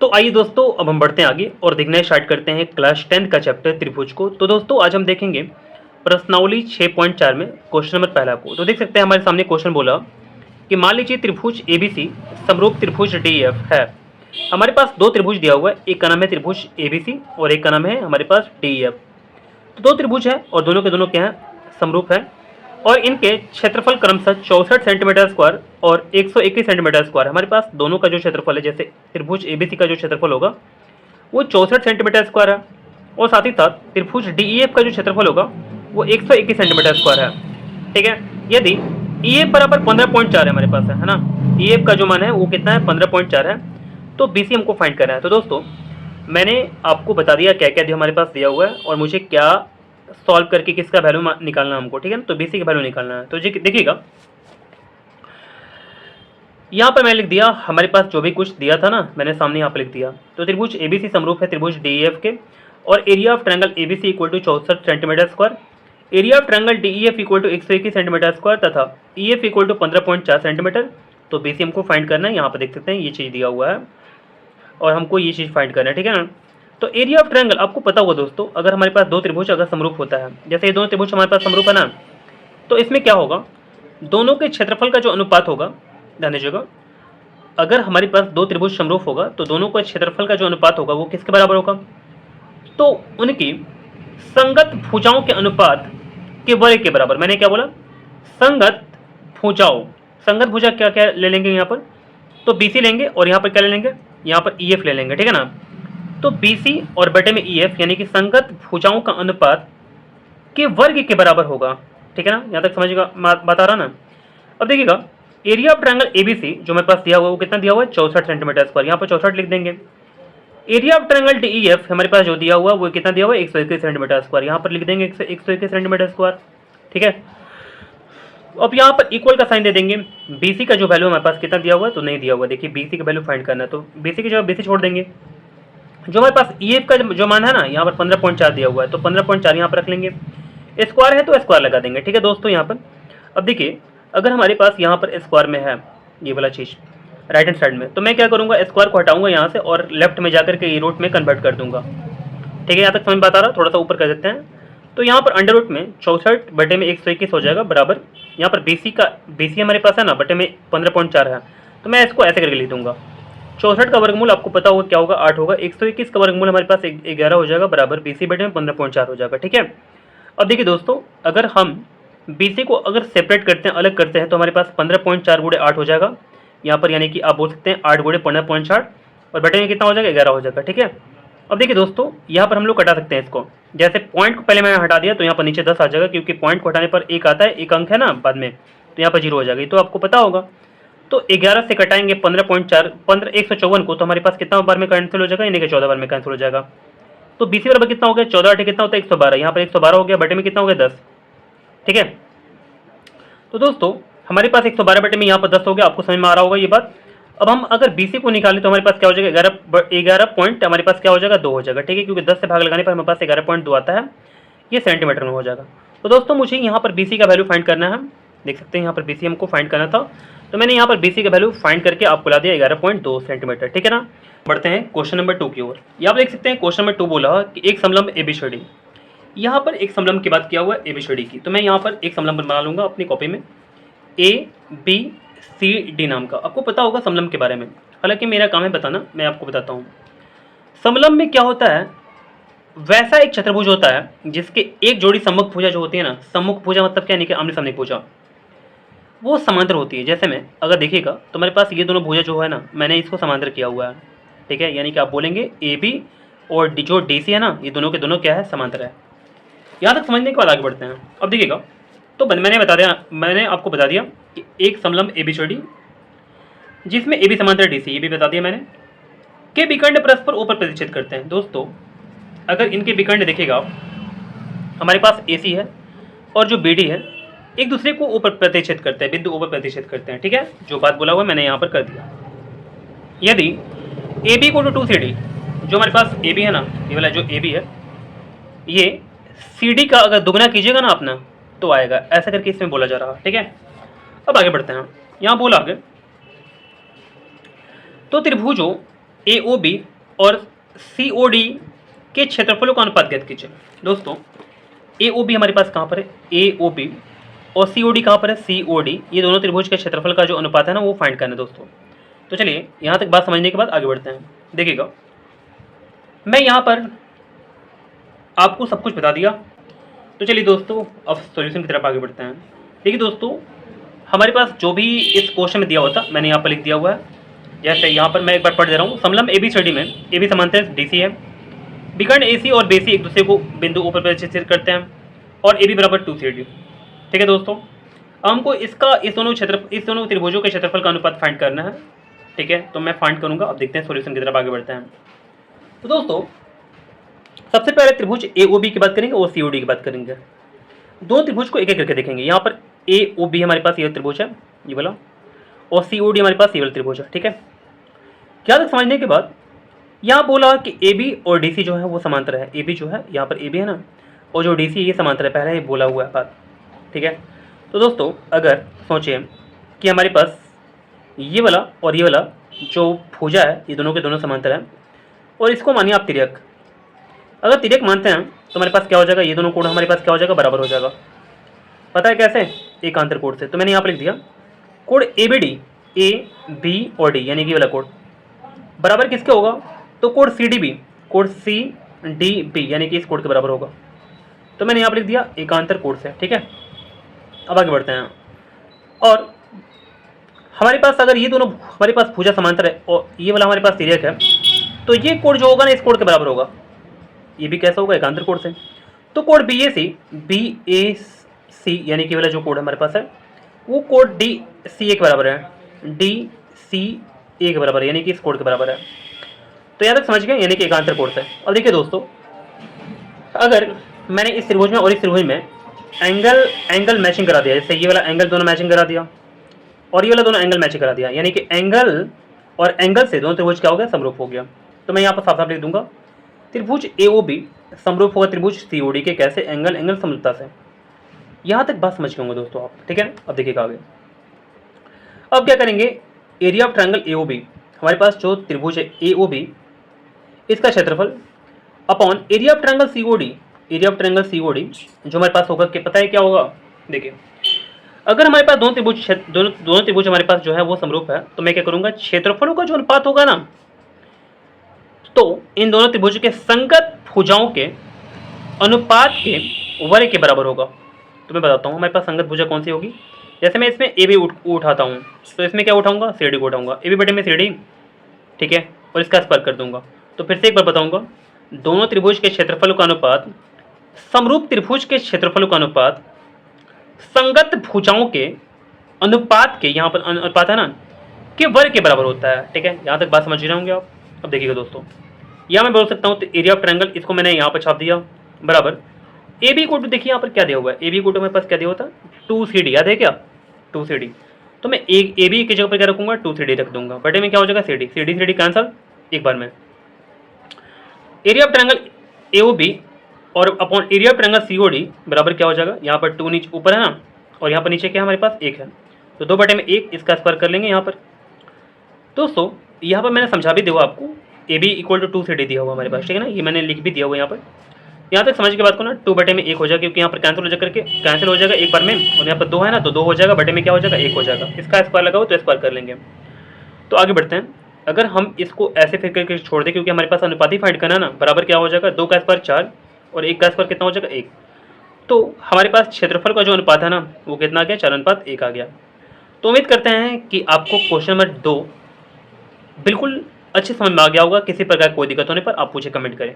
तो आइए दोस्तों, अब हम बढ़ते हैं आगे और देखना स्टार्ट करते हैं क्लास 10 का चैप्टर त्रिभुज को। तो दोस्तों आज हम देखेंगे प्रश्नावली 6.4 में क्वेश्चन नंबर पहला को। तो देख सकते हैं हमारे सामने क्वेश्चन बोला कि मान लीजिए त्रिभुज एबीसी समरूप त्रिभुज डीएफ है। हमारे पास दो त्रिभुज दिया हुआ है, एक का नाम है त्रिभुज एबीसी और एक का नाम है हमारे पास डीएफ। तो दो त्रिभुज है और दोनों के दोनों क्या है, समरूप है और इनके क्षेत्रफल क्रमशः 64 सेंटीमीटर स्क्वायर और 121 सेंटीमीटर स्क्वायर। हमारे पास दोनों का जो क्षेत्रफल है, जैसे त्रिभुज एबीसी का जो क्षेत्रफल होगा वो 64 सेंटीमीटर स्क्वायर है और साथ ही साथ त्रिभुज डीईएफ का जो क्षेत्रफल होगा वो 121 सेंटीमीटर स्क्वायर है। ठीक है, यदि ईएफ बराबर 15.4 है हमारे पास है ना, ईएफ का जो मान है वो कितना है, 15.4 है। तो बीसी हमको फाइंड करना है। तो दोस्तों मैंने आपको बता दिया क्या क्या हमारे पास दिया हुआ है और मुझे क्या सॉल्व करके किसका वैल्यू निकालना है हमको। ठीक है ना, तो बीसी का वैल्यू निकालना है। तो देखिएगा यहाँ पर मैंने लिख दिया, हमारे पास जो भी कुछ दिया था ना मैंने सामने यहाँ पर लिख दिया। तो त्रिभुज एबीसी समरूप है त्रिभुज डीईएफ के और area of triangle ABC equal to 64 centimetre square, area of triangle DEF equal to 121 centimetre square तथा ईएफ इक्वल टू 15.4 सेंटीमीटर। तो बीसी हमको फाइंड करना है। यहाँ पर देख सकते हैं ये चीज़ दिया हुआ है और हमको ये चीज़ फाइंड करना है। ठीक है ना, तो एरिया ऑफ ट्रायंगल आपको पता होगा दोस्तों, अगर हमारे पास दो त्रिभुज अगर समरूप होता है, जैसे ये दोनों त्रिभुज हमारे पास समरूप है ना, तो इसमें क्या होगा, दोनों के क्षेत्रफल का जो अनुपात होगा, ध्यान दीजिएगा, अगर हमारे पास दो त्रिभुज समरूप होगा तो दोनों का क्षेत्रफल का जो अनुपात होगा वो किसके बराबर होगा, तो उनकी संगत भुजाओं के अनुपात के वर्ग के बराबर। मैंने क्या बोला, संगत भुजाओं, संगत भुजा क्या क्या ले लेंगे यहाँ पर, तो बीसी लेंगे और यहाँ पर क्या ले लेंगे, यहाँ पर ईएफ ले लेंगे। ठीक है ना, तो बीसी और बटे में ईएफ यानी कि संगत भुजाओं का अनुपात के वर्ग के बराबर होगा। ठीक है ना, यहाँ तक समझिएगा बात आ रहा ना। अब देखिएगा एरिया ऑफ ट्रायंगल एबीसी जो मेरे पास दिया हुआ है वो कितना दिया हुआ है, 64 सेंटीमीटर स्क्वायर, यहाँ पर 64 लिख देंगे। एरिया ऑफ ट्रायंगल डीईएफ हमारे पास जो दिया हुआ है वो कितना दिया हुआ है, 121 सेंटीमीटर स्क्वायर, यहाँ पर लिख देंगे 121 सेंटीमीटर स्क्वायर। ठीक है, अब यहाँ पर इक्वल का साइन दे देंगे। बीसी का जो वैल्यू हमारे पास कितना दिया हुआ है, तो नहीं दिया हुआ। देखिए बीसी का वैल्यू फाइंड करना है, तो बीसी की जगह बीसी छोड़ देंगे। जो हमारे पास ईएफ का जो मान है ना, यहाँ पर 15.4 दिया हुआ है, तो 15.4 यहाँ पर रख लेंगे। स्क्वायर है तो स्क्वायर लगा देंगे। ठीक है दोस्तों, यहाँ पर अब देखिए अगर हमारे पास यहाँ पर स्क्वायर में है ये वाला चीज़ राइट हैंड साइड में, तो मैं क्या करूँगा, स्क्वायर को हटाऊंगा यहाँ से और लेफ्ट में जाकर के ये रूट में कन्वर्ट कर दूंगा। ठीक है, यहाँ तक समझ में बता रहा, थोड़ा सा ऊपर कर देते हैं। तो यहाँ पर अंडर रूट में 64 बटे में 121 हो जाएगा बराबर, यहाँ पर बीसी हमारे पास है ना, बटे में 15.4 है, तो मैं इसको ऐसे करके लिख दूंगा। 64 का वर्गमूल आपको पता होगा क्या होगा, 8 होगा। 121 का वर्गमूल हमारे पास 11 हो जाएगा बराबर बीसी बटे में 15.4 हो जाएगा। ठीक है, अब देखिए दोस्तों अगर हम बीसी को अगर सेपरेट करते हैं, अलग करते हैं, तो हमारे पास 15.4 गुणे 8 हो जाएगा यहाँ पर, यानी कि आप बोल सकते हैं 8 गुणे 15.4 और बटे में कितना हो जाएगा, 11 हो जाएगा। ठीक है, अब देखिए दोस्तों यहाँ पर हम लोग कटा सकते हैं इसको, जैसे पॉइंट को पहले मैंने हटा दिया तो यहाँ पर नीचे 10 आ जाएगा, क्योंकि पॉइंट को हटाने पर एक आता है, एक अंक है ना बाद में, तो यहाँ पर 0 हो जाएगा, तो आपको पता होगा। तो 11 से कटाएंगे 15.4 154 को, तो हमारे पास कितना बार में कैंसिल हो जाएगा, यानी कि 14 बार में कैंसिल हो जाएगा। तो बीसी बराबर कितना हो गया, 14 8 कितना होता है 112, यहाँ पर 112 हो गया, बटे में कितना हो गया 10। ठीक है, तो दोस्तों हमारे पास 112 बटे में यहाँ पर 10 हो गया, आपको समझ में आ रहा होगा ये बात। अब हम अगर बीसी को निकालें तो हमारे पास क्या हो जाएगा, 11 पॉइंट हमारे पास क्या हो जाएगा, 2 हो जाएगा। ठीक है, क्योंकि 10 से भाग लगाने पर हमारे पास 11.2 आता है, ये सेंटीमीटर में हो जाएगा। तो दोस्तों मुझे यहाँ पर बीसी का वैल्यू फाइंड करना है, देख सकते हैं यहाँ पर बीसी हमको फाइंड करना था, तो मैंने यहाँ पर बीसी का वैल्यू फाइंड करके आपको ला दिया 11.2 सेंटीमीटर। ठीक है ना, बढ़ते हैं क्वेश्चन नंबर 2 की ओर। यहाँ आप देख सकते हैं क्वेश्चन नंबर 2 बोला कि एक समलंब एबीसीडी, यहाँ पर एक समलंब की बात किया हुआ है एबीसीडी की, तो मैं यहाँ पर एक समलंब बना लूंगा अपनी कॉपी में, ABCD नाम का। आपको पता होगा समलंब के बारे में, हालांकि मेरा काम है बताना, मैं आपको बताता हूँ। समलंब में क्या होता है, वैसा एक चतुर्भुज होता है जिसके एक जोड़ी सम्मुख भुजा जो होती है ना, सम्मुख भुजा मतलब क्या, नहीं कि आमने सामने भुजा, वो समांतर होती है। जैसे में अगर देखिएगा तो मेरे पास ये दोनों भुजा जो है ना, मैंने इसको समांतर किया हुआ है। ठीक है, यानी कि आप बोलेंगे AB और जो DC है ना, ये दोनों के दोनों क्या है, समांतर है। यहाँ तक समझने के बाद आगे बढ़ते हैं। अब देखिएगा तो मैंने आपको बता दिया कि एक समलंब ABCD जिसमें AB समांतर DC, ये भी बता दिया मैंने, के विकर्ण परस्पर ऊपर प्रतिच्छेद करते हैं। दोस्तों अगर इनके विकर्ण देखिएगा आप, हमारे पास AC है और जो BD है एक दूसरे को ऊपर प्रतिच्छेद करते हैं, बिंदु ऊपर प्रतिच्छेद करते हैं। ठीक है, जो बात बोला हुआ मैंने यहाँ पर कर दिया। यदि AB को 2CD, जो हमारे पास AB है ना, ये वाला जो AB है, ये CD का अगर दुगना कीजिएगा ना अपना तो आएगा, ऐसा करके इसमें बोला जा रहा है। ठीक है, अब आगे बढ़ते हैं। यहाँ बोला आगे, तो त्रिभुजों AOB और COD के क्षेत्रफलों का अनुपात ज्ञात कीजिए। दोस्तों AOB हमारे पास कहाँ पर है, AOB, और COD कहाँ पर है, COD। ये दोनों त्रिभुज के क्षेत्रफल का जो अनुपात है ना वो फाइंड करना है दोस्तों। तो चलिए यहाँ तक बात समझने के बाद आगे बढ़ते हैं। देखिएगा मैं यहाँ पर आपको सब कुछ बता दिया। तो चलिए दोस्तों अब सॉल्यूशन की तरफ आगे बढ़ते हैं। देखिए दोस्तों हमारे पास जो भी इस क्वेश्चन में दिया हुआ था मैंने यहाँ पर लिख दिया हुआ है। जैसे यहाँ पर मैं एक बार पढ़ दे रहा हूँ। समलंब ABCD में AB समांतर DC है, विकर्ण AC और BC एक दूसरे को बिंदु ऊपर प्रतिच्छेद करते हैं और AB बराबर 2CD। ठीक है दोस्तों, हमको इसका इस दोनों त्रिभुजों के क्षेत्रफल का अनुपात फाइंड करना है। ठीक है, तो मैं फाइंड करूंगा। अब देखते हैं सॉल्यूशन की तरफ आगे बढ़ते हैं। तो दोस्तों सबसे पहले त्रिभुज AOB की बात करेंगे और COD की बात करेंगे। दो त्रिभुज को एक एक करके देखेंगे। यहाँ पर AOB हमारे पास ये त्रिभुज है ये वाला, और COD हमारे पास ये वाला त्रिभुज है। ठीक है, क्या तक समझने के बाद यहाँ बोला कि AB और DC जो है वो समांतर है। AB जो है यहाँ पर AB है ना, और जो DC ये समांतर है, पहले ही बोला हुआ है बात। ठीक है, तो दोस्तों अगर सोचें कि हमारे पास ये वाला और ये वाला जो भुजा है ये दोनों के दोनों समांतर है, और इसको मानिए आप तिर्यक। अगर तिर्यक मानते हैं तो हमारे पास क्या हो जाएगा, ये दोनों कोण हमारे पास क्या हो जाएगा, बराबर हो जाएगा। पता है कैसे, एकांतर कोण से। तो मैंने यहाँ पर लिख दिया कोण ABD, AB और D यानी कि वाला कोण बराबर किसके होगा, तो कोण CDB, कोण CDB यानी कि इस कोण के बराबर होगा। तो मैंने यहाँ पर लिख दिया एकांतर कोण से। ठीक है, अब आगे बढ़ते हैं। और हमारे पास अगर ये दोनों हमारे पास भुजा समांतर है और ये वाला हमारे पास तिर्यक है, तो ये कोण जो होगा ना इस कोण के बराबर होगा। ये भी कैसा होगा, एकांतर कोण से। तो कोण BAC यानी कि वाला जो कोण हमारे पास है वो कोण DCA के बराबर है, DCA के बराबर है यानी कि इस कोण के बराबर है। तो यहाँ तक समझ गए, यानी कि एकांतर कोण से। अब देखिए दोस्तों अगर मैंने इस त्रिभुज में और इस त्रिभुज में एंगल मैचिंग करा दिया, जैसे ये वाला एंगल दोनों मैचिंग करा दिया और ये वाला दोनों एंगल मैचिंग करा दिया, यानी कि एंगल और एंगल से दोनों त्रिभुज क्या हो गया, समरूप हो गया। तो मैं यहाँ पर साफ साफ लिख दूंगा त्रिभुज AOB समरूप होगा त्रिभुज COD के कैसे, एंगल समरूपता से। यहाँ तक बात समझ गए होंगे दोस्तों आप। ठीक है, अब देखिएगा आगे। अब क्या करेंगे, एरिया ऑफ ट्रायंगल AOB, हमारे पास जो त्रिभुज है AOB इसका क्षेत्रफल upon area of triangle COD, area of triangle COD जो हमारे पास होगा, कि पता है क्या होगा। देखिए अगर हमारे पास दोनों त्रिभुज हमारे पास जो है वो समरूप है, तो मैं क्या करूंगा, क्षेत्रफलों का जो अनुपात होगा ना, तो इन दोनों त्रिभुज के संगत भुजाओं के अनुपात के वर्ग के बराबर होगा। तो मैं बताता हूँ हमारे पास संगत भुजा कौन सी होगी। जैसे मैं इसमें AB उठाता हूँ, तो इसमें क्या उठाऊंगा, CD को उठाऊंगा, AB बटे में CD। ठीक है, और इसका स्पर्श कर दूंगा। तो फिर से एक बार बताऊंगा, दोनों त्रिभुज के क्षेत्रफलों का अनुपात समरूप त्रिभुज के क्षेत्रफलों का अनुपात संगत भुजाओं के अनुपात के, यहाँ पर अनुपात है ना, के वर्ग के बराबर होता है। ठीक है, यहाँ तक बात समझ रहे होंगे आप। अब देखिएगा दोस्तों, यहाँ मैं बोल सकता हूँ एरिया ऑफ ट्रायंगल, इसको मैंने यहाँ पर छाप दिया, बराबर AB को, देखिए यहाँ पर क्या दिया हुआ है, AB को मेरे पास क्या दिया होता है, 2CD, याद है क्या, 2CD। तो मैं AB की जगह पर क्या रखूंगा, 2CD रख दूंगा, बटे में क्या हो जाएगा CD कैंसल एक बार में। एरिया ऑफ ट्रायंगल AOB और upon area of triangle COD बराबर क्या हो जाएगा, यहाँ पर 2 नीचे ऊपर है ना, और यहाँ पर नीचे क्या है हमारे पास 1 है, तो 2 बटे में 1, इसका स्क्वायर कर लेंगे यहाँ पर। दोस्तों यहाँ पर मैंने समझा भी दिया आपको, AB इक्वल टू 2CD दिया हुआ हमारे पास। ठीक है ना, ये मैंने लिख भी दिया हुआ यहाँ पर। यहाँ तक समझ के बात को ना, 2 बटे में 1 हो जाएगा, क्योंकि यहाँ पर कैंसिल हो जाएगा एक बार में, और यहाँ पर 2 है ना, तो 2 हो जाएगा, बटे में क्या हो जाएगा, 1 हो जाएगा। इसका स्क्वायर लगाओ तो स्क्वायर कर लेंगे। तो आगे बढ़ते हैं। अगर हम इसको ऐसे फिर करके छोड़ दें, क्योंकि हमारे पास अनुपात ही फाइंड करना ना, बराबर क्या हो जाएगा, 2 का स्क्वायर 4 और 1 का स्क्वायर कितना हो जाएगा, 1। तो हमारे पास क्षेत्रफल का जो अनुपात है ना वो कितना आ गया, 4:1 आ गया। तो उम्मीद करते हैं कि आपको क्वेश्चन नंबर 2 बिल्कुल अच्छे समझ में आ गया होगा। किसी प्रकार कोई दिक्कत होने पर आप पूछे, कमेंट करें।